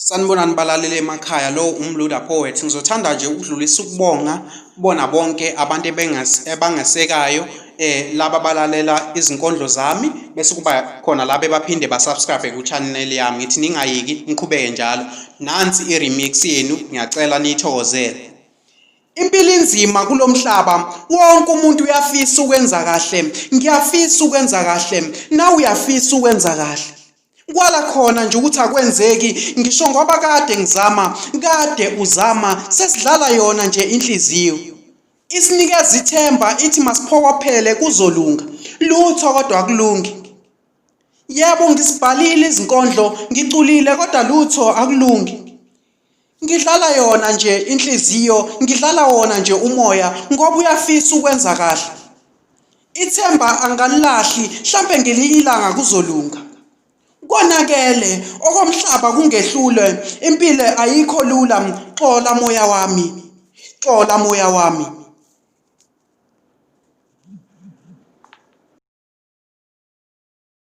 Sanibonani balaleli emakhaya, lo umluda poet. Ngizothanda nje ukudlulisa ukubonga bona bonke abantu abangesekayo laba balalela izinkondlo zami bese kuba khona laba baphinde basubscribe ku-channel yami. Ngithi ningayeki niqhubeke njalo. Nansi i-remix yenu, ngiyacela niyithokozele. Impilo inzima kulomhlaba, wonke umuntu uyafisa ukwenza kahle. Ngiyafisa ukwenza kahle, nawe uyafisa ukwenza kahle. Kwala khona nje ukuthi akwenzeki, ngisho ngoba kade ngizama, kade uzama, sesidlala yona nje inhliziyo. Isinikeza ithemba ithi masiphokophele kuzolunga, lutho kodwa akulungi. Yebo ngisibhalile izinkondlo, ngiculile kodwa lutho akulungi. Ngidlala yona nje inhliziyo, ngidlala wona nje umoya ngoba uyafisa ukwenza kahle. Ithemba angalilahli, mhlambe ngelinye ilanga kuzolunga. Konakele okomhlaba kungehlule, impilo ayikho lula. Xola moya wami, xola moya wami.